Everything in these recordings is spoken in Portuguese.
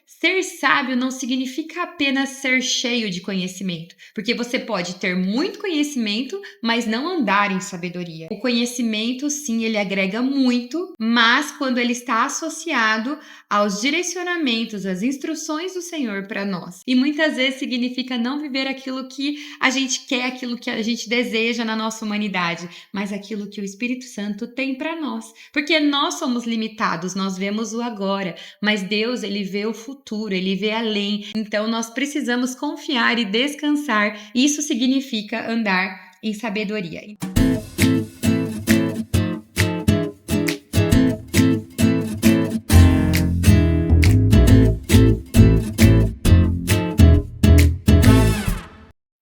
ser sábio não significa apenas ser cheio de conhecimento, porque você pode ter muito conhecimento, mas não andar em sabedoria. O conhecimento, sim, ele agrega muito, mas quando ele está associado aos direcionamentos, às instruções do Senhor para nós. E muitas vezes significa não viver aquilo que a gente quer, aquilo que a gente deseja na nossa humanidade, mas aquilo que o Espírito Santo tem para nós. Porque nós somos limitados, nós vemos o agora, mas Deus, ele vê o futuro, ele vê além. Então nós precisamos confiar e descansar. Isso significa andar em sabedoria.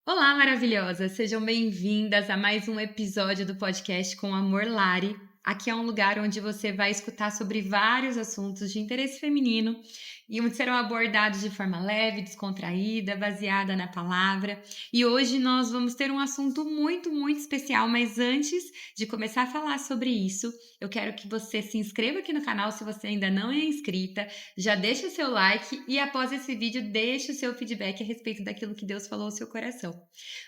Olá, maravilhosas! Sejam bem-vindas a mais um episódio do podcast com Amor Lari. Aqui é um lugar onde você vai escutar sobre vários assuntos de interesse feminino e onde serão abordados de forma leve, descontraída, baseada na palavra. E hoje nós vamos ter um assunto muito especial, mas antes de começar a falar sobre isso, eu quero que você se inscreva aqui no canal se você ainda não é inscrita, já deixa o seu like e após esse vídeo deixa o seu feedback a respeito daquilo que Deus falou ao seu coração.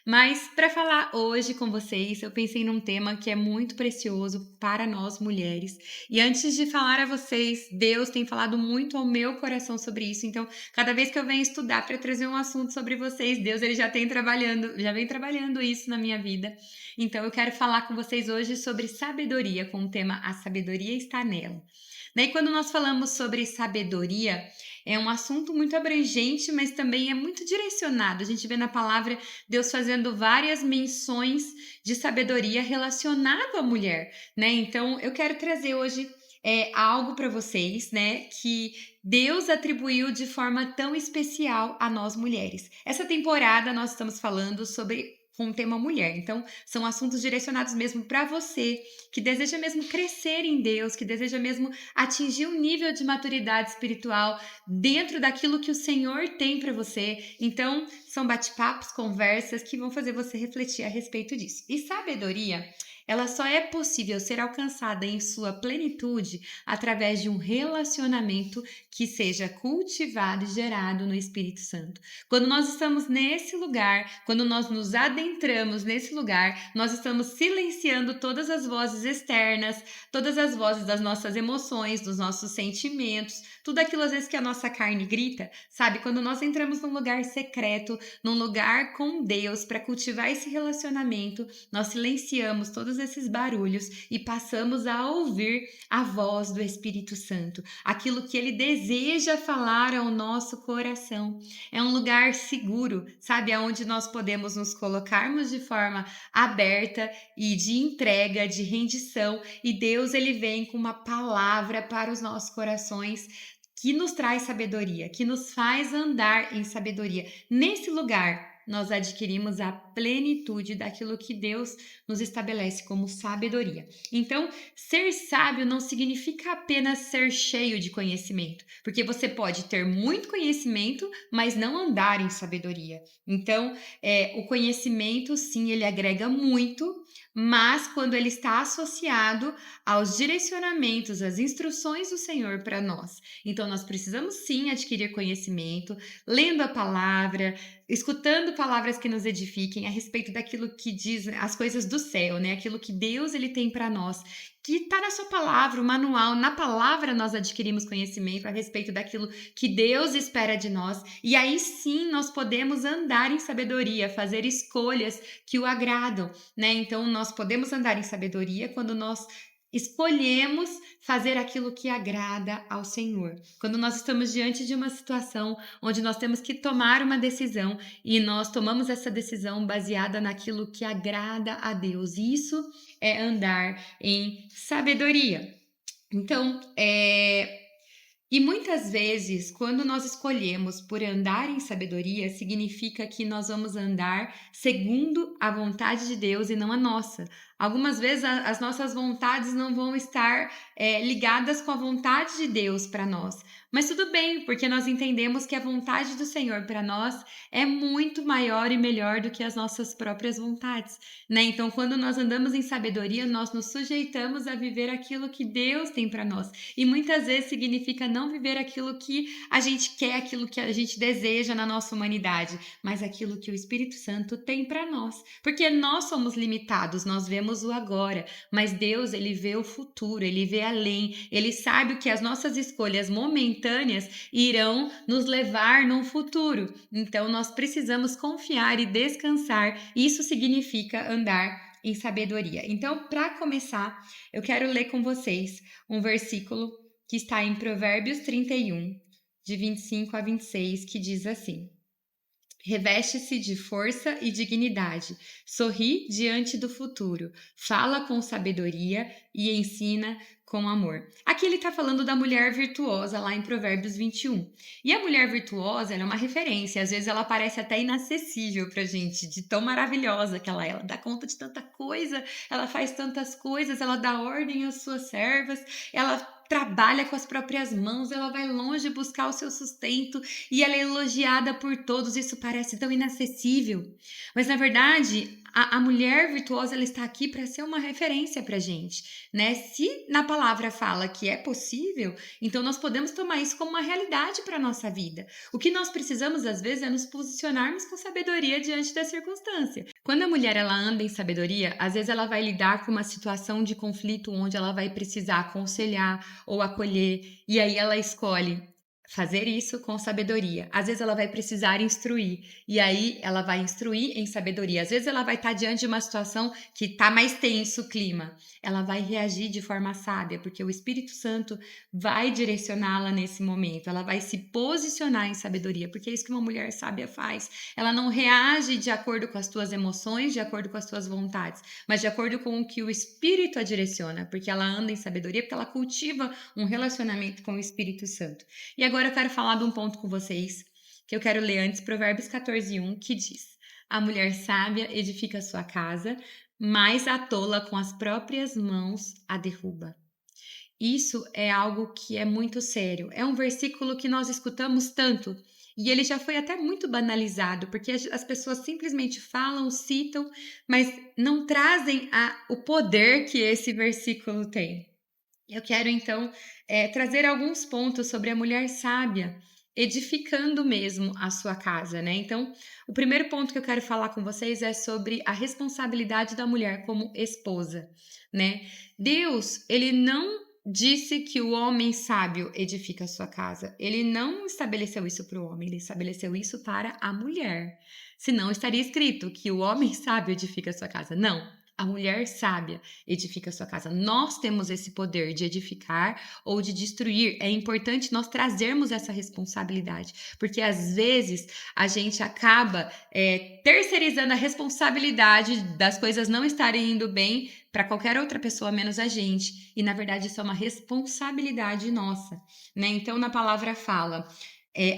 Mas para falar hoje com vocês, eu pensei num tema que é muito precioso para nós mulheres. E antes de falar a vocês, Deus tem falado muito ao meu coração sobre isso. Então, cada vez que eu venho estudar para trazer um assunto sobre vocês, Deus ele já vem trabalhando isso na minha vida. Então, eu quero falar com vocês hoje sobre sabedoria, com o tema A Sabedoria Está Nela. E quando nós falamos sobre sabedoria, é um assunto muito abrangente, mas também é muito direcionado. A gente vê na palavra Deus fazendo várias menções de sabedoria relacionado à mulher, né? Então, eu quero trazer hoje algo para vocês, né? Que Deus atribuiu de forma tão especial a nós mulheres. Essa temporada nós estamos falando com o tema mulher. Então, são assuntos direcionados mesmo para você que deseja mesmo crescer em Deus, que deseja mesmo atingir um nível de maturidade espiritual dentro daquilo que o Senhor tem para você. Então, são bate-papos, conversas que vão fazer você refletir a respeito disso. E sabedoria, ela só é possível ser alcançada em sua plenitude através de um relacionamento que seja cultivado e gerado no Espírito Santo. Quando nós estamos nesse lugar, quando nós nos adentramos nesse lugar, nós estamos silenciando todas as vozes externas, todas as vozes das nossas emoções, dos nossos sentimentos, tudo aquilo às vezes que a nossa carne grita, sabe? Quando nós entramos num lugar secreto, num lugar com Deus para cultivar esse relacionamento, nós silenciamos todos esses barulhos e passamos a ouvir a voz do Espírito Santo, aquilo que ele deseja falar ao nosso coração. É um lugar seguro, sabe? Onde nós podemos nos colocarmos de forma aberta e de entrega, de rendição, e Deus ele vem com uma palavra para os nossos corações que nos traz sabedoria, que nos faz andar em sabedoria. Nesse lugar, nós adquirimos a plenitude daquilo que Deus nos estabelece como sabedoria. Então, ser sábio não significa apenas ser cheio de conhecimento, porque você pode ter muito conhecimento, mas não andar em sabedoria. Então, o conhecimento, sim, ele agrega muito, mas quando ele está associado aos direcionamentos, às instruções do Senhor para nós. Então, nós precisamos sim adquirir conhecimento, lendo a palavra, escutando palavras que nos edifiquem a respeito daquilo que diz as coisas do céu, né? Aquilo que Deus ele tem para nós, que está na sua palavra, o manual. Na palavra nós adquirimos conhecimento a respeito daquilo que Deus espera de nós, e aí sim nós podemos andar em sabedoria, fazer escolhas que o agradam, né? Então nós podemos andar em sabedoria quando nós escolhemos fazer aquilo que agrada ao Senhor. Quando nós estamos diante de uma situação onde nós temos que tomar uma decisão e nós tomamos essa decisão baseada naquilo que agrada a Deus. Isso é andar em sabedoria. Então, e muitas vezes, quando nós escolhemos por andar em sabedoria, significa que nós vamos andar segundo a vontade de Deus e não a nossa. Algumas vezes as nossas vontades não vão estar ligadas com a vontade de Deus para nós. Mas tudo bem, porque nós entendemos que a vontade do Senhor para nós é muito maior e melhor do que as nossas próprias vontades, né? Então, quando nós andamos em sabedoria, nós nos sujeitamos a viver aquilo que Deus tem para nós. E muitas vezes significa não viver aquilo que a gente quer, aquilo que a gente deseja na nossa humanidade, mas aquilo que o Espírito Santo tem para nós. Porque nós somos limitados, nós vemos o agora, mas Deus, ele vê o futuro, ele vê além, ele sabe o que as nossas escolhas momentâneas irão nos levar no futuro. Então, nós precisamos confiar e descansar. Isso significa andar em sabedoria. Então, para começar, eu quero ler com vocês um versículo que está em Provérbios 31, de 25 a 26, que diz assim: Reveste-se de força e dignidade, sorri diante do futuro, fala com sabedoria e ensina com amor. Aqui ele está falando da mulher virtuosa lá em Provérbios 21. E a mulher virtuosa, ela é uma referência, às vezes ela parece até inacessível pra gente, de tão maravilhosa que ela é. Ela dá conta de tanta coisa, ela faz tantas coisas, ela dá ordem às suas servas, ela trabalha com as próprias mãos, ela vai longe buscar o seu sustento e ela é elogiada por todos. Isso parece tão inacessível, mas na verdade a mulher virtuosa, ela está aqui para ser uma referência para gente, né? Se na palavra fala que é possível, então nós podemos tomar isso como uma realidade para nossa vida. O que nós precisamos às vezes é nos posicionarmos com sabedoria diante da circunstância. Quando a mulher ela anda em sabedoria, às vezes ela vai lidar com uma situação de conflito onde ela vai precisar aconselhar ou acolher, e aí ela escolhe fazer isso com sabedoria. Às vezes ela vai precisar instruir, e aí ela vai instruir em sabedoria. Às vezes ela vai estar diante de uma situação que está mais tenso o clima. Ela vai reagir de forma sábia, porque o Espírito Santo vai direcioná-la nesse momento. Ela vai se posicionar em sabedoria, porque é isso que uma mulher sábia faz. Ela não reage de acordo com as tuas emoções, de acordo com as tuas vontades, mas de acordo com o que o Espírito a direciona, porque ela anda em sabedoria, porque ela cultiva um relacionamento com o Espírito Santo. E agora eu quero falar de um ponto com vocês, que eu quero ler antes, Provérbios 14:1, que diz: A mulher sábia edifica sua casa, mas a tola com as próprias mãos a derruba. Isso é algo que é muito sério. É um versículo que nós escutamos tanto, e ele já foi até muito banalizado, porque as pessoas simplesmente falam, citam, mas não trazem o poder que esse versículo tem. Eu quero, então, trazer alguns pontos sobre a mulher sábia, edificando mesmo a sua casa, né? Então, o primeiro ponto que eu quero falar com vocês é sobre a responsabilidade da mulher como esposa, né? Deus, ele não disse que o homem sábio edifica a sua casa. Ele não estabeleceu isso para o homem, ele estabeleceu isso para a mulher. Senão estaria escrito que o homem sábio edifica a sua casa. Não. A mulher sábia edifica a sua casa. Nós temos esse poder de edificar ou de destruir. É importante nós trazermos essa responsabilidade, porque às vezes a gente acaba terceirizando a responsabilidade das coisas não estarem indo bem para qualquer outra pessoa menos a gente. E na verdade isso é uma responsabilidade nossa, né? Então na palavra fala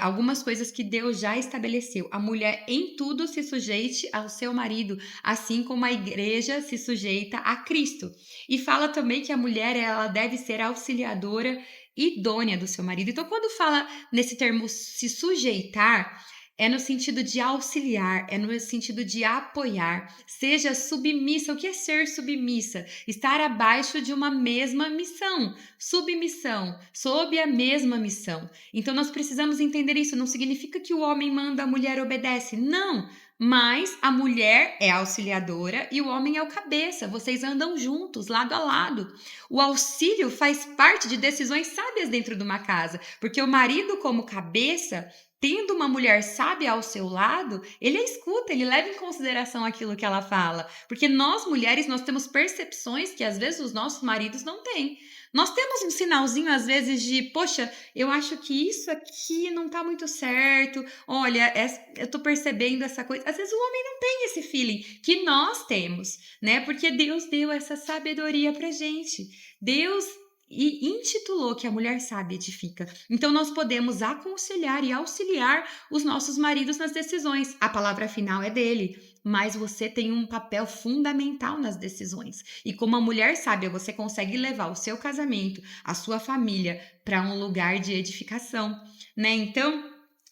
algumas coisas que Deus já estabeleceu. A mulher em tudo se sujeite ao seu marido, assim como a igreja se sujeita a Cristo. E fala também que a mulher ela deve ser auxiliadora idônea do seu marido. Então, quando fala nesse termo se sujeitar, é no sentido de auxiliar, é no sentido de apoiar. Seja submissa. O que é ser submissa? Estar abaixo de uma mesma missão. Submissão, sob a mesma missão. Então nós precisamos entender isso. Não significa que o homem manda, a mulher obedece. Não. Mas a mulher é auxiliadora e o homem é o cabeça. Vocês andam juntos, lado a lado. O auxílio faz parte de decisões sábias dentro de uma casa, porque o marido, como cabeça, tendo uma mulher sábia ao seu lado, ele a escuta, ele leva em consideração aquilo que ela fala. Porque nós, mulheres, nós temos percepções que às vezes os nossos maridos não têm. Nós temos um sinalzinho, às vezes, de, poxa, eu acho que isso aqui não tá muito certo. Olha, eu tô percebendo essa coisa. Às vezes o homem não tem esse feeling que nós temos, né? Porque Deus deu essa sabedoria pra gente. Deus intitulou que a mulher sábia edifica. Então nós podemos aconselhar e auxiliar os nossos maridos nas decisões. A palavra final é dele, mas você tem um papel fundamental nas decisões. E como uma mulher sábia, você consegue levar o seu casamento, a sua família, para um lugar de edificação, né? Então,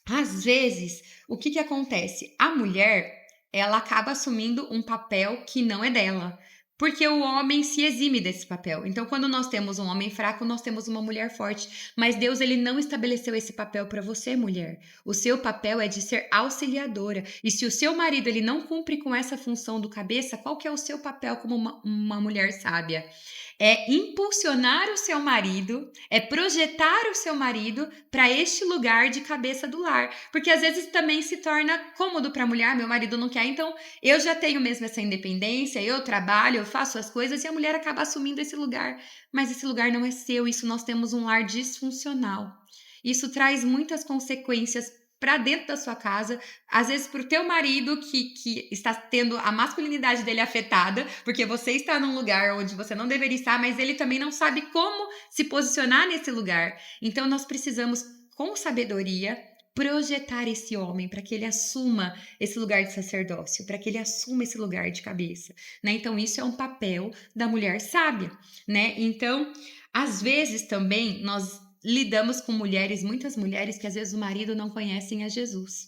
às vezes, o que acontece? A mulher, ela acaba assumindo um papel que não é dela. Porque o homem se exime desse papel. Então, quando nós temos um homem fraco, nós temos uma mulher forte. Mas Deus, ele não estabeleceu esse papel para você, mulher. O seu papel é de ser auxiliadora. E se o seu marido, ele não cumpre com essa função do cabeça, qual que é o seu papel como uma mulher sábia? É impulsionar o seu marido, é projetar o seu marido para este lugar de cabeça do lar. Porque às vezes também se torna cômodo para a mulher, meu marido não quer, então eu já tenho mesmo essa independência, eu trabalho, eu faço as coisas e a mulher acaba assumindo esse lugar. Mas esse lugar não é seu, isso nós temos um lar disfuncional. Isso traz muitas consequências para dentro da sua casa, às vezes para o teu marido que está tendo a masculinidade dele afetada, porque você está num lugar onde você não deveria estar, mas ele também não sabe como se posicionar nesse lugar. Então nós precisamos, com sabedoria, projetar esse homem para que ele assuma esse lugar de sacerdócio, para que ele assuma esse lugar de cabeça, né? Então isso é um papel da mulher sábia, né? Então, às vezes também nós lidamos com mulheres, muitas mulheres que às vezes o marido não conhecem a Jesus.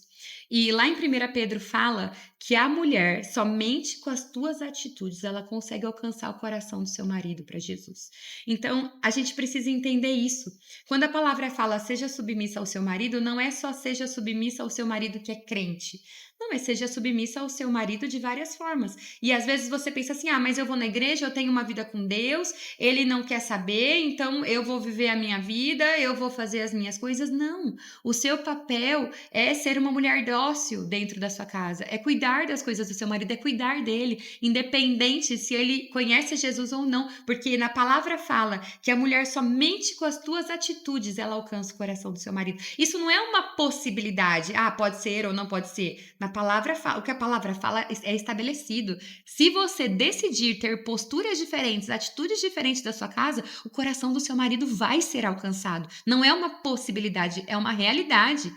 E lá em 1 Pedro fala que a mulher, somente com as tuas atitudes, ela consegue alcançar o coração do seu marido para Jesus. Então, a gente precisa entender isso. Quando a palavra fala seja submissa ao seu marido, não é só seja submissa ao seu marido que é crente. Não, mas seja submissa ao seu marido de várias formas. E às vezes você pensa assim, mas eu vou na igreja, eu tenho uma vida com Deus, ele não quer saber, então eu vou viver a minha vida, eu vou fazer as minhas coisas. Não, o seu papel é ser uma mulher dócil dentro da sua casa, é cuidar das coisas do seu marido, é cuidar dele, independente se ele conhece Jesus ou não, porque na palavra fala que a mulher somente com as tuas atitudes ela alcança o coração do seu marido. Isso não é uma possibilidade, pode ser ou não pode ser. Na palavra fala, o que a palavra fala é estabelecido. Se você decidir ter posturas diferentes, atitudes diferentes da sua casa, o coração do seu marido vai ser alcançado. Não é uma possibilidade, é uma realidade.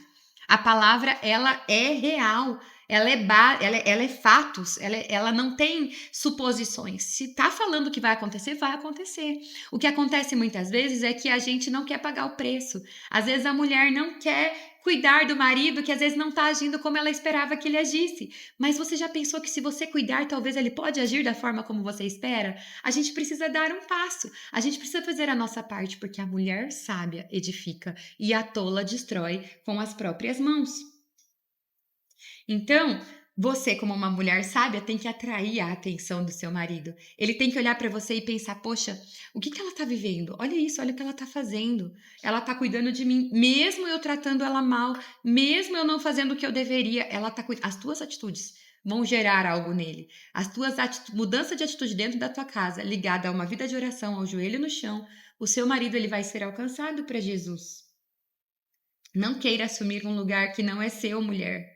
A palavra, ela é real, ela é fatos, ela não tem suposições. Se tá falando que vai acontecer, vai acontecer. O que acontece muitas vezes é que a gente não quer pagar o preço. Às vezes a mulher não quer cuidar do marido, que às vezes não está agindo como ela esperava que ele agisse. Mas você já pensou que se você cuidar, talvez ele pode agir da forma como você espera? A gente precisa dar um passo. A gente precisa fazer a nossa parte, porque a mulher sábia edifica e a tola destrói com as próprias mãos. Então, você, como uma mulher sábia, tem que atrair a atenção do seu marido. Ele tem que olhar para você e pensar: poxa, o que ela está vivendo? Olha isso, olha o que ela está fazendo. Ela está cuidando de mim, mesmo eu tratando ela mal, mesmo eu não fazendo o que eu deveria. Ela está cuidando. As tuas atitudes vão gerar algo nele. As tuas mudança de atitude dentro da tua casa, ligada a uma vida de oração, ao joelho no chão, o seu marido ele vai ser alcançado para Jesus. Não queira assumir um lugar que não é seu, mulher.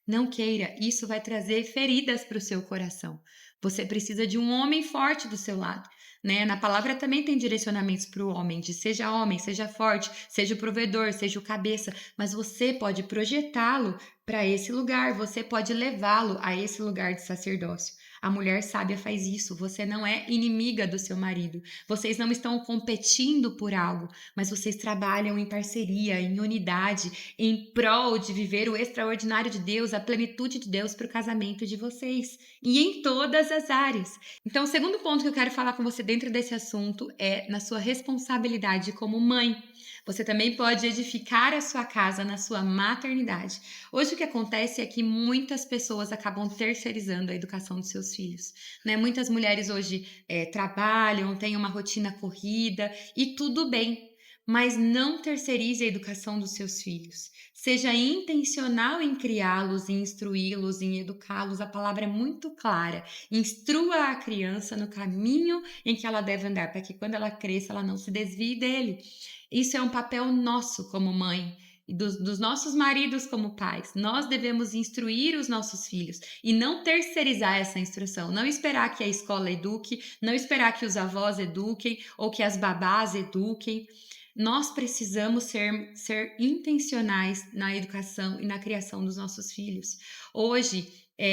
Não queira, isso vai trazer feridas para o seu coração. Você precisa de um homem forte do seu lado, né? Na palavra também tem direcionamentos para o homem, de seja homem, seja forte, seja o provedor, seja o cabeça, mas você pode projetá-lo para esse lugar, você pode levá-lo a esse lugar de sacerdócio. A mulher sábia faz isso, você não é inimiga do seu marido, vocês não estão competindo por algo, mas vocês trabalham em parceria, em unidade, em prol de viver o extraordinário de Deus, a plenitude de Deus para o casamento de vocês e em todas as áreas. Então, o segundo ponto que eu quero falar com você dentro desse assunto é na sua responsabilidade como mãe. Você também pode edificar a sua casa na sua maternidade. Hoje o que acontece é que muitas pessoas acabam terceirizando a educação dos seus filhos, né? Muitas mulheres hoje trabalham, têm uma rotina corrida e tudo bem, mas não terceirize a educação dos seus filhos. Seja intencional em criá-los, em instruí-los, em educá-los. A palavra é muito clara. Instrua a criança no caminho em que ela deve andar, para que quando ela cresça, ela não se desvie dele. Isso é um papel nosso como mãe e dos nossos maridos como pais. Nós devemos instruir os nossos filhos e não terceirizar essa instrução. Não esperar que a escola eduque, não esperar que os avós eduquem ou que as babás eduquem. Nós precisamos ser intencionais na educação e na criação dos nossos filhos. Hoje,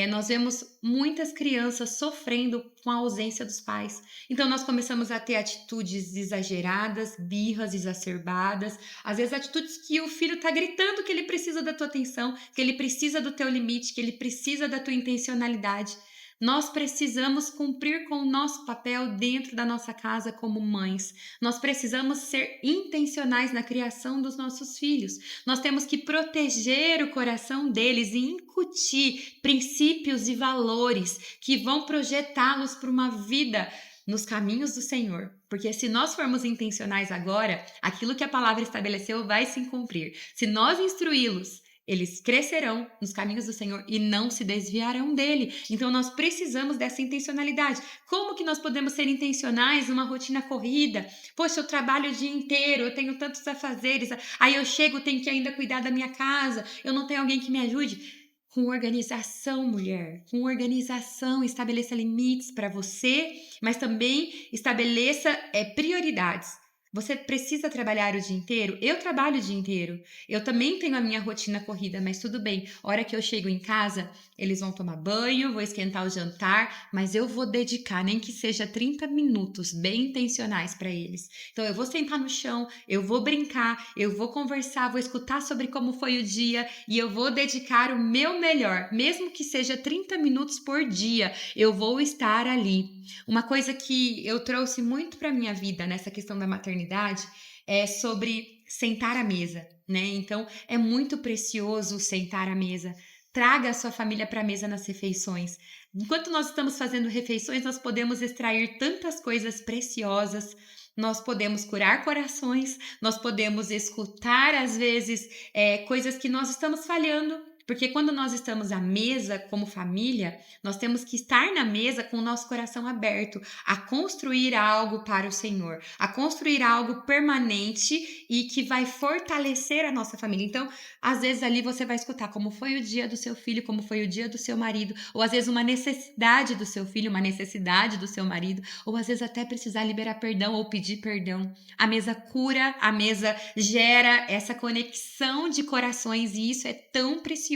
nós vemos muitas crianças sofrendo com a ausência dos pais. Então, nós começamos a ter atitudes exageradas, birras exacerbadas, às vezes atitudes que o filho está gritando que ele precisa da tua atenção, que ele precisa do teu limite, que ele precisa da tua intencionalidade. Nós precisamos cumprir com o nosso papel dentro da nossa casa como mães. Nós precisamos ser intencionais na criação dos nossos filhos. Nós temos que proteger o coração deles e incutir princípios e valores que vão projetá-los para uma vida nos caminhos do Senhor. Porque se nós formos intencionais agora, aquilo que a palavra estabeleceu vai se cumprir. Se nós instruí-los, eles crescerão nos caminhos do Senhor e não se desviarão dele. Então nós precisamos dessa intencionalidade. Como que nós podemos ser intencionais numa rotina corrida? Poxa, eu trabalho o dia inteiro, eu tenho tantos afazeres, aí eu chego, tenho que ainda cuidar da minha casa, eu não tenho alguém que me ajude. Com organização, mulher, com organização, estabeleça limites para você, mas também estabeleça prioridades. Você precisa trabalhar o dia inteiro? Eu trabalho o dia inteiro. Eu também tenho a minha rotina corrida, mas tudo bem. A hora que eu chego em casa, eles vão tomar banho, vou esquentar o jantar, mas eu vou dedicar, nem que seja 30 minutos bem intencionais para eles. Então, eu vou sentar no chão, eu vou brincar, eu vou conversar, vou escutar sobre como foi o dia e eu vou dedicar o meu melhor, mesmo que seja 30 minutos por dia, eu vou estar ali. Uma coisa que eu trouxe muito para minha vida nessa questão da maternidade é sobre sentar à mesa, né? Então, é muito precioso sentar à mesa. Traga a sua família para a mesa nas refeições. Enquanto nós estamos fazendo refeições, nós podemos extrair tantas coisas preciosas. Nós podemos curar corações, nós podemos escutar, às vezes, coisas que nós estamos falhando. Porque quando nós estamos à mesa como família, nós temos que estar na mesa com o nosso coração aberto a construir algo para o Senhor, a construir algo permanente e que vai fortalecer a nossa família. Então, às vezes ali você vai escutar como foi o dia do seu filho, como foi o dia do seu marido, ou às vezes uma necessidade do seu filho, uma necessidade do seu marido, ou às vezes até precisar liberar perdão ou pedir perdão. A mesa cura, a mesa gera essa conexão de corações e isso é tão precioso.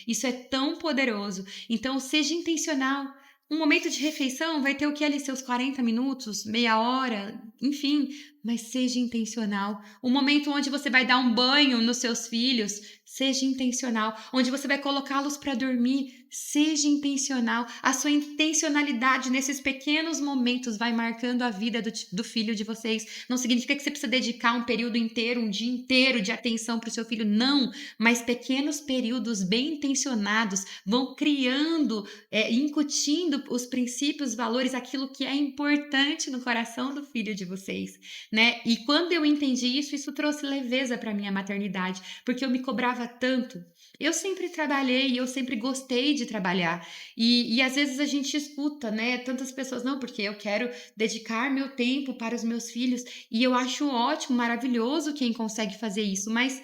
Isso é tão poderoso. Então, seja intencional. Um momento de refeição vai ter o que ali, seus 40 minutos, meia hora, enfim, mas seja intencional. Um momento onde você vai dar um banho nos seus filhos, seja intencional. Onde você vai colocá-los para dormir, seja intencional. A sua intencionalidade nesses pequenos momentos vai marcando a vida do filho de vocês. Não significa que você precisa dedicar um período inteiro, um dia inteiro de atenção para o seu filho, não. Mas pequenos períodos bem intencionados vão criando, incutindo os princípios, valores, aquilo que é importante no coração do filho de vocês, né? E quando eu entendi isso, isso trouxe leveza para minha maternidade, porque eu me cobrava tanto. Eu sempre trabalhei e eu sempre gostei de trabalhar. E às vezes a gente escuta, né? Tantas pessoas, não, porque eu quero dedicar meu tempo para os meus filhos. E eu acho ótimo, maravilhoso quem consegue fazer isso, mas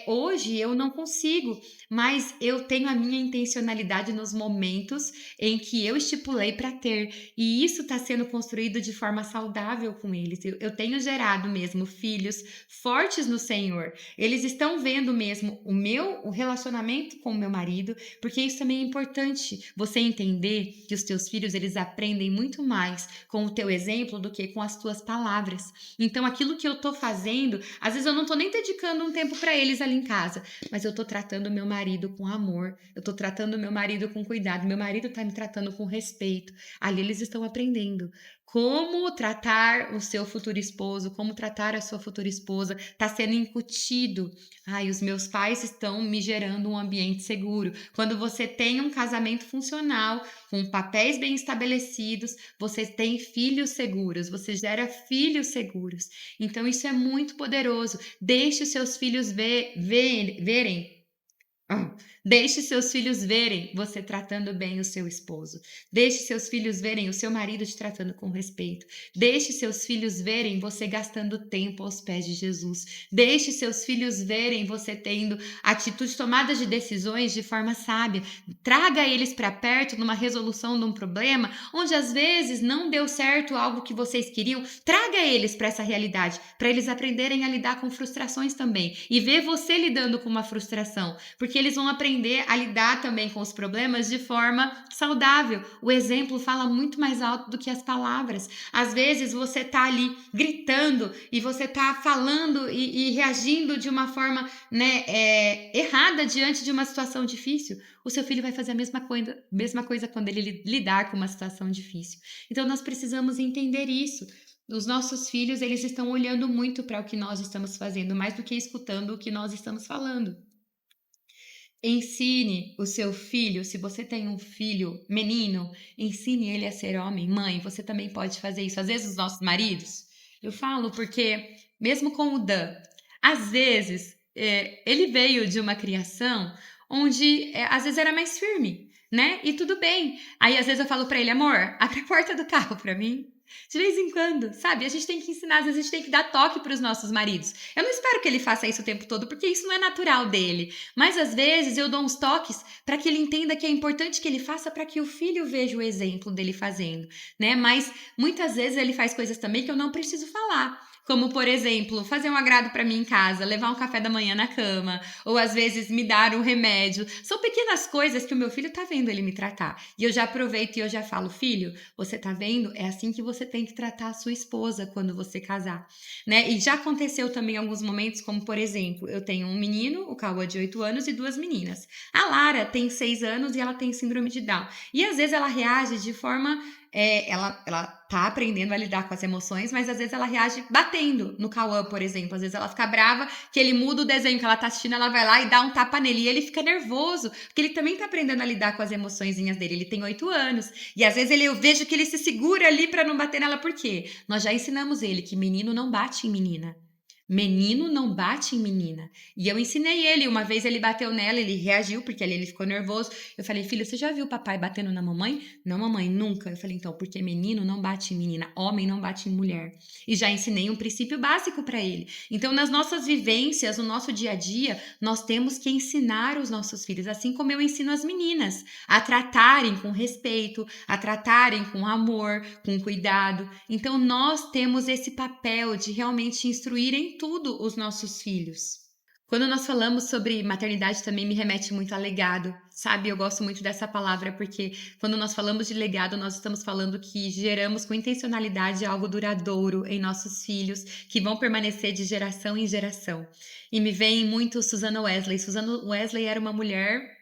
hoje eu não consigo, mas eu tenho a minha intencionalidade nos momentos em que eu estipulei para ter, e isso está sendo construído de forma saudável com eles. Eu tenho gerado mesmo filhos fortes no Senhor. Eles estão vendo mesmo o relacionamento com o meu marido, porque isso também é importante, você entender que os teus filhos, eles aprendem muito mais com o teu exemplo do que com as tuas palavras. Então, aquilo que eu tô fazendo, às vezes eu não tô nem dedicando um tempo para eles ali em casa, mas eu tô tratando o meu marido com amor, eu tô tratando o meu marido com cuidado, meu marido tá me tratando com respeito. Ali eles estão aprendendo como tratar o seu futuro esposo, como tratar a sua futura esposa, tá sendo incutido. Ai, os meus pais estão me gerando um ambiente seguro. Quando você tem um casamento funcional, com papéis bem estabelecidos, você tem filhos seguros, você gera filhos seguros. Então isso é muito poderoso. Deixe os seus filhos verem. Deixe seus filhos verem você tratando bem o seu esposo. Deixe seus filhos verem o seu marido te tratando com respeito. Deixe seus filhos verem você gastando tempo aos pés de Jesus. Deixe seus filhos verem você tendo atitudes, tomadas de decisões de forma sábia. Traga eles para perto numa resolução de um problema, onde às vezes não deu certo algo que vocês queriam. Traga eles para essa realidade, para eles aprenderem a lidar com frustrações também. E ver você lidando com uma frustração. Porque eles vão aprender a lidar também com os problemas de forma saudável. O exemplo fala muito mais alto do que as palavras. Às vezes você tá ali gritando e você tá falando e reagindo de uma forma, né, errada diante de uma situação difícil. O seu filho vai fazer a mesma coisa quando ele lidar com uma situação difícil. Então nós precisamos entender isso. Os nossos filhos, eles estão olhando muito para o que nós estamos fazendo, mais do que escutando o que nós estamos falando. Ensine o seu filho, se você tem um filho menino, ensine ele a ser homem. Mãe, você também pode fazer isso. Às vezes os nossos maridos, eu falo porque, mesmo com o Dan, às vezes ele veio de uma criação onde às vezes era mais firme, né? E tudo bem. Aí às vezes eu falo pra ele, amor, abre a porta do carro pra mim. De vez em quando, sabe? A gente tem que ensinar, às vezes a gente tem que dar toque para os nossos maridos. Eu não espero que ele faça isso o tempo todo, porque isso não é natural dele. Mas às vezes eu dou uns toques para que ele entenda que é importante que ele faça para que o filho veja o exemplo dele fazendo, né? Mas muitas vezes ele faz coisas também que eu não preciso falar. Como, por exemplo, fazer um agrado para mim em casa, levar um café da manhã na cama, ou às vezes me dar um remédio. São pequenas coisas que o meu filho tá vendo ele me tratar. E eu já aproveito e eu já falo, filho, você tá vendo? É assim que você tem que tratar a sua esposa quando você casar, né? E já aconteceu também alguns momentos, como por exemplo, eu tenho um menino, o Cauã de 8 anos, e 2 meninas. A Lara tem 6 anos e ela tem síndrome de Down. E às vezes ela reage de forma ela tá aprendendo a lidar com as emoções, mas às vezes ela reage batendo no Cauã, por exemplo. Às vezes ela fica brava que ele muda o desenho que ela tá assistindo, ela vai lá e dá um tapa nele. E ele fica nervoso, porque ele também tá aprendendo a lidar com as emoçõezinhas dele. Ele tem 8 anos. E às vezes eu vejo que ele se segura ali pra não bater nela. Por quê? Nós já ensinamos ele que menino não bate em menina. Menino não bate em menina. E eu ensinei ele, uma vez ele bateu nela, ele reagiu, porque ele ficou nervoso. Eu falei, filho, você já viu o papai batendo na mamãe? Não, mamãe, nunca. Eu falei, então, porque menino não bate em menina, homem não bate em mulher. E já ensinei um princípio básico para ele. Então, nas nossas vivências, no nosso dia a dia, nós temos que ensinar os nossos filhos, assim como eu ensino as meninas, a tratarem com respeito, a tratarem com amor, com cuidado. Então, nós temos esse papel de realmente instruir em tudo os nossos filhos. Quando nós falamos sobre maternidade também me remete muito a legado, sabe? Eu gosto muito dessa palavra porque quando nós falamos de legado, nós estamos falando que geramos com intencionalidade algo duradouro em nossos filhos, que vão permanecer de geração em geração. E me vem muito Susana Wesley. Susana Wesley era uma mulher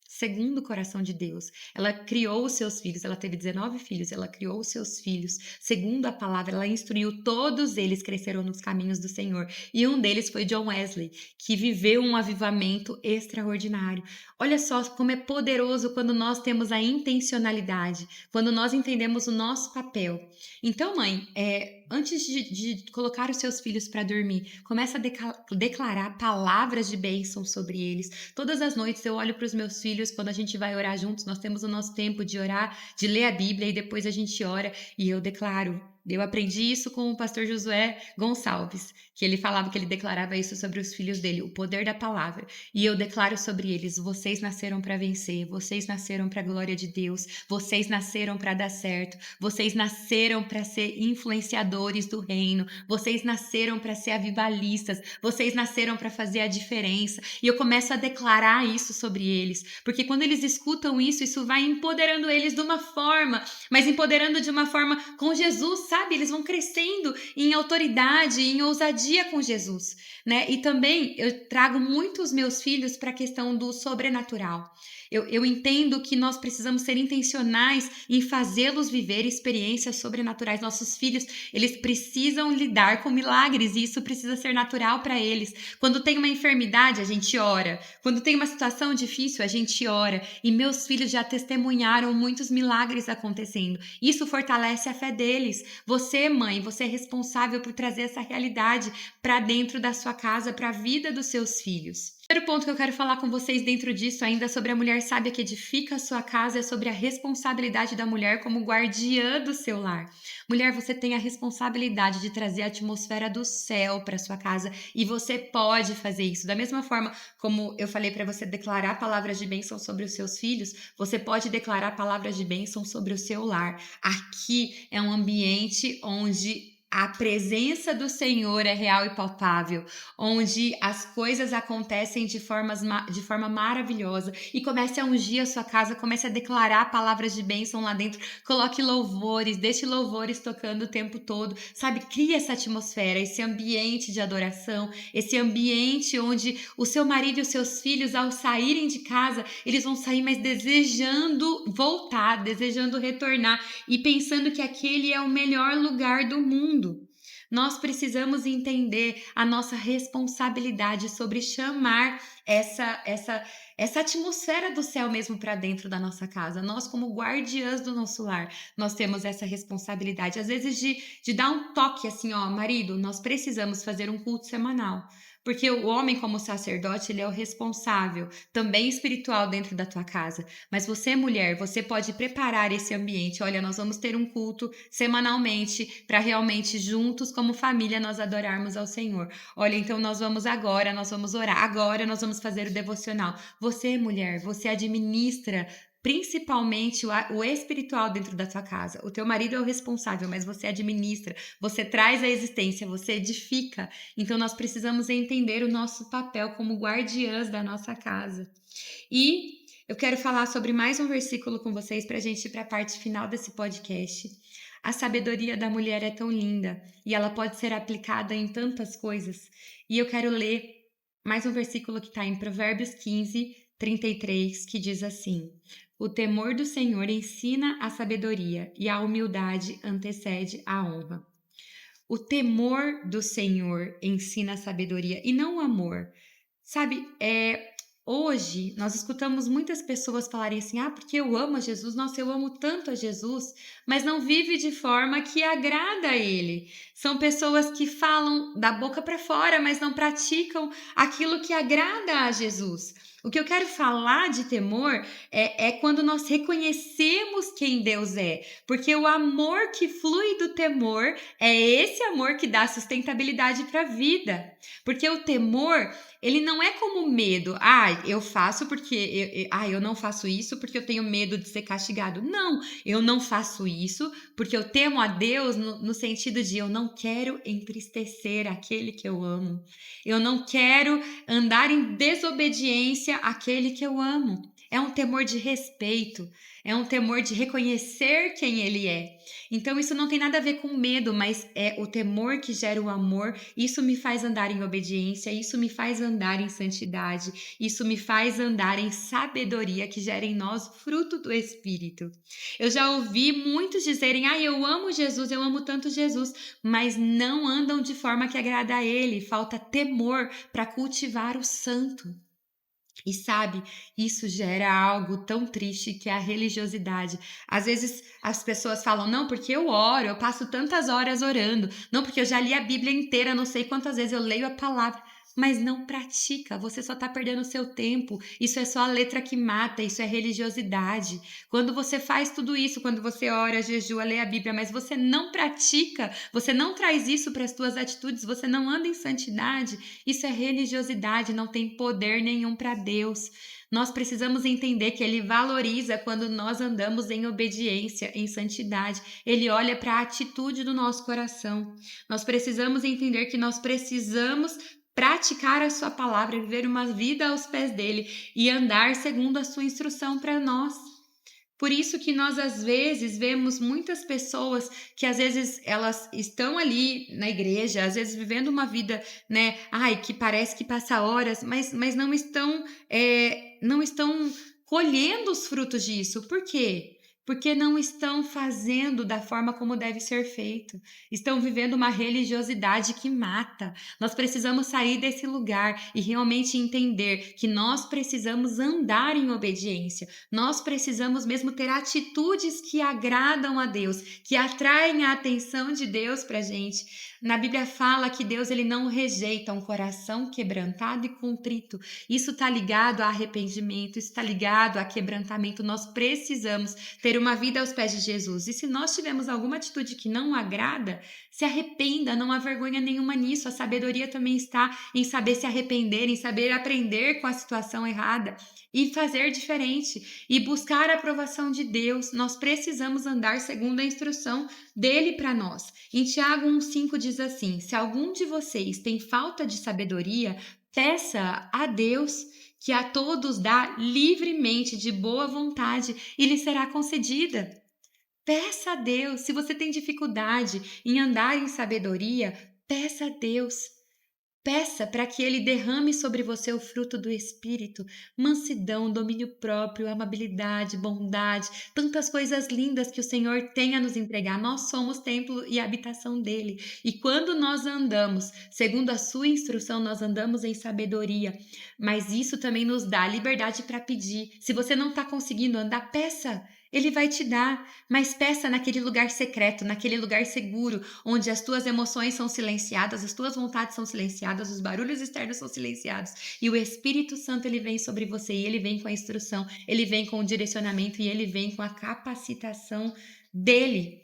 segundo o coração de Deus. Ela criou os seus filhos, ela teve 19 filhos, ela criou os seus filhos, segundo a palavra, ela instruiu todos eles, cresceram nos caminhos do Senhor. E um deles foi John Wesley, que viveu um avivamento extraordinário. Olha só como é poderoso quando nós temos a intencionalidade, quando nós entendemos o nosso papel. Então, mãe, antes de colocar os seus filhos para dormir, começa a declarar palavras de bênção sobre eles. Todas as noites eu olho para os meus filhos, quando a gente vai orar juntos, nós temos o nosso tempo de orar, de ler a Bíblia e depois a gente ora e eu declaro. Eu aprendi isso com o pastor Josué Gonçalves, que ele falava que ele declarava isso sobre os filhos dele, o poder da palavra. E eu declaro sobre eles: vocês nasceram para vencer, vocês nasceram para a glória de Deus, vocês nasceram para dar certo, vocês nasceram para ser influenciadores do reino, vocês nasceram para ser avivalistas, vocês nasceram para fazer a diferença. E eu começo a declarar isso sobre eles, porque quando eles escutam isso, isso vai empoderando eles de uma forma, mas empoderando de uma forma com Jesus, sabe? Eles vão crescendo em autoridade, em ousadia com Jesus, né? E também eu trago muito os meus filhos para a questão do sobrenatural. Eu entendo que nós precisamos ser intencionais em fazê-los viver experiências sobrenaturais. Nossos filhos, eles precisam lidar com milagres e isso precisa ser natural para eles. Quando tem uma enfermidade, a gente ora. Quando tem uma situação difícil, a gente ora. E meus filhos já testemunharam muitos milagres acontecendo. Isso fortalece a fé deles. Você, mãe, você é responsável por trazer essa realidade para dentro da sua casa, para a vida dos seus filhos. O primeiro ponto que eu quero falar com vocês dentro disso ainda sobre a mulher sábia que edifica a sua casa é sobre a responsabilidade da mulher como guardiã do seu lar. Mulher, você tem a responsabilidade de trazer a atmosfera do céu para sua casa e você pode fazer isso. Da mesma forma como eu falei para você declarar palavras de bênção sobre os seus filhos, você pode declarar palavras de bênção sobre o seu lar. Aqui é um ambiente onde a presença do Senhor é real e palpável, onde as coisas acontecem de forma maravilhosa e comece a ungir a sua casa, comece a declarar palavras de bênção lá dentro, coloque louvores, deixe louvores tocando o tempo todo, sabe? Crie essa atmosfera, esse ambiente de adoração, esse ambiente onde o seu marido e os seus filhos, ao saírem de casa, eles vão sair mais desejando voltar, desejando retornar e pensando que aquele é o melhor lugar do mundo. Nós precisamos entender a nossa responsabilidade sobre chamar essa atmosfera do céu mesmo para dentro da nossa casa. Nós, como guardiãs do nosso lar, nós temos essa responsabilidade, às vezes, de dar um toque assim, ó, marido, nós precisamos fazer um culto semanal. Porque o homem, como sacerdote, ele é o responsável, também espiritual dentro da tua casa. Mas você, mulher, você pode preparar esse ambiente. Olha, nós vamos ter um culto semanalmente para realmente juntos, como família, nós adorarmos ao Senhor. Olha, então nós vamos orar, agora nós vamos fazer o devocional. Você, mulher, você administra principalmente o espiritual dentro da tua casa. O teu marido é o responsável, mas você administra, você traz a existência, você edifica. Então nós precisamos entender o nosso papel como guardiãs da nossa casa. E eu quero falar sobre mais um versículo com vocês para a gente ir para a parte final desse podcast. A sabedoria da mulher é tão linda e ela pode ser aplicada em tantas coisas. E eu quero ler mais um versículo que está em Provérbios 15, 33, que diz assim: o temor do Senhor ensina a sabedoria e a humildade antecede a honra. O temor do Senhor ensina a sabedoria e não o amor. Sabe, hoje nós escutamos muitas pessoas falarem assim: ah, porque eu amo a Jesus, nossa, eu amo tanto a Jesus, mas não vive de forma que agrada a Ele. São pessoas que falam da boca para fora, mas não praticam aquilo que agrada a Jesus. O que eu quero falar de temor é quando nós reconhecemos quem Deus é, porque o amor que flui do temor é esse amor que dá sustentabilidade para a vida. Porque o temor, ele não é como medo. Eu faço porque eu não faço isso porque eu tenho medo de ser castigado. Não, eu não faço isso porque eu temo a Deus no sentido de eu não quero entristecer aquele que eu amo. Eu não quero andar em desobediência àquele que eu amo. É um temor de respeito, é um temor de reconhecer quem ele é. Então isso não tem nada a ver com medo, mas é o temor que gera o amor. Isso me faz andar em obediência, isso me faz andar em santidade, isso me faz andar em sabedoria que gera em nós o fruto do Espírito. Eu já ouvi muitos dizerem: eu amo Jesus, eu amo tanto Jesus, mas não andam de forma que agrada a Ele. Falta temor para cultivar o santo. E sabe, isso gera algo tão triste que é a religiosidade. Às vezes as pessoas falam: não, porque eu oro, eu passo tantas horas orando, não, porque eu já li a Bíblia inteira, não sei quantas vezes eu leio a palavra, mas não pratica, você só está perdendo o seu tempo. Isso é só a letra que mata, isso é religiosidade. Quando você faz tudo isso, quando você ora, jejua, lê a Bíblia, mas você não pratica, você não traz isso para as suas atitudes, você não anda em santidade, isso é religiosidade, não tem poder nenhum para Deus. Nós precisamos entender que Ele valoriza quando nós andamos em obediência, em santidade. Ele olha para a atitude do nosso coração. Nós precisamos entender que nós precisamos praticar a sua palavra, viver uma vida aos pés dele e andar segundo a sua instrução para nós. Por isso que nós às vezes vemos muitas pessoas que às vezes elas estão ali na igreja, às vezes vivendo uma vida, né, que parece que passa horas, mas não estão colhendo os frutos disso. Por quê? Porque não estão fazendo da forma como deve ser feito. Estão vivendo uma religiosidade que mata. Nós precisamos sair desse lugar e realmente entender que nós precisamos andar em obediência. Nós precisamos mesmo ter atitudes que agradam a Deus, que atraem a atenção de Deus para a gente. Na Bíblia fala que Deus ele não rejeita um coração quebrantado e contrito. Isso está ligado a arrependimento, isso está ligado a quebrantamento. Nós precisamos ter viver uma vida aos pés de Jesus. E se nós tivermos alguma atitude que não agrada, se arrependa, não há vergonha nenhuma nisso. A sabedoria também está em saber se arrepender, em saber aprender com a situação errada e fazer diferente e buscar a aprovação de Deus. Nós precisamos andar segundo a instrução dele para nós. Em Tiago 1,5 diz assim: se algum de vocês tem falta de sabedoria, peça a Deus, que a todos dá livremente, de boa vontade, e lhe será concedida. Peça a Deus. Se você tem dificuldade em andar em sabedoria, peça a Deus. Peça para que Ele derrame sobre você o fruto do Espírito, mansidão, domínio próprio, amabilidade, bondade, tantas coisas lindas que o Senhor tem a nos entregar. Nós somos templo e habitação dEle. E quando nós andamos segundo a sua instrução, nós andamos em sabedoria. Mas isso também nos dá liberdade para pedir. Se você não está conseguindo andar, peça. Ele vai te dar, mas peça naquele lugar secreto, naquele lugar seguro, onde as tuas emoções são silenciadas, as tuas vontades são silenciadas, os barulhos externos são silenciados, e o Espírito Santo ele vem sobre você, e ele vem com a instrução, ele vem com o direcionamento, e ele vem com a capacitação dele.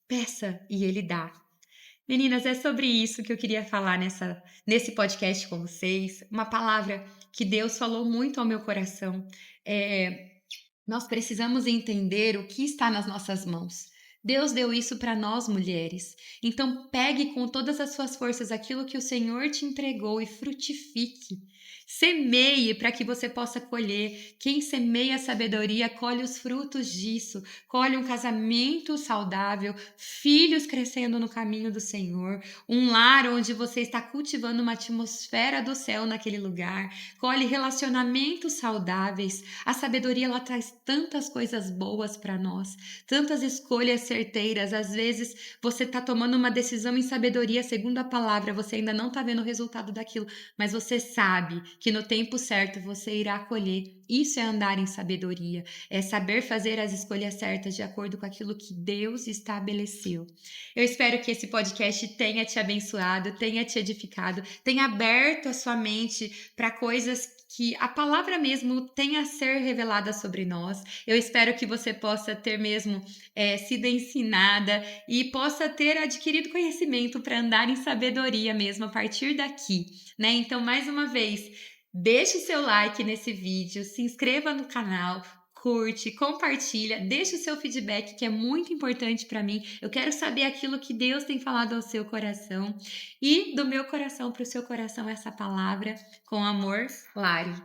Peça e ele dá. Meninas, é sobre isso que eu queria falar nesse podcast com vocês. Uma palavra que Deus falou muito ao meu coração. Nós precisamos entender o que está nas nossas mãos. Deus deu isso para nós, mulheres. Então, pegue com todas as suas forças aquilo que o Senhor te entregou e frutifique. Semeie para que você possa colher. Quem semeia a sabedoria colhe os frutos disso. Colhe um casamento saudável, filhos crescendo no caminho do Senhor, um lar onde você está cultivando uma atmosfera do céu naquele lugar. Colhe relacionamentos saudáveis. A sabedoria ela traz tantas coisas boas para nós, tantas escolhas certeiras. Às vezes você está tomando uma decisão em sabedoria segundo a palavra, você ainda não está vendo o resultado daquilo, mas você sabe que no tempo certo você irá colher. Isso é andar em sabedoria, é saber fazer as escolhas certas de acordo com aquilo que Deus estabeleceu. Eu espero que esse podcast tenha te abençoado, tenha te edificado, tenha aberto a sua mente para coisas que a palavra mesmo tenha a ser revelada sobre nós. Eu espero que você possa ter mesmo sido ensinada e possa ter adquirido conhecimento para andar em sabedoria mesmo a partir daqui, né? Então, mais uma vez, deixe o seu like nesse vídeo, se inscreva no canal, curte, compartilha, deixe o seu feedback, que é muito importante para mim. Eu quero saber aquilo que Deus tem falado ao seu coração. E do meu coração para o seu coração essa palavra, com amor, Lari.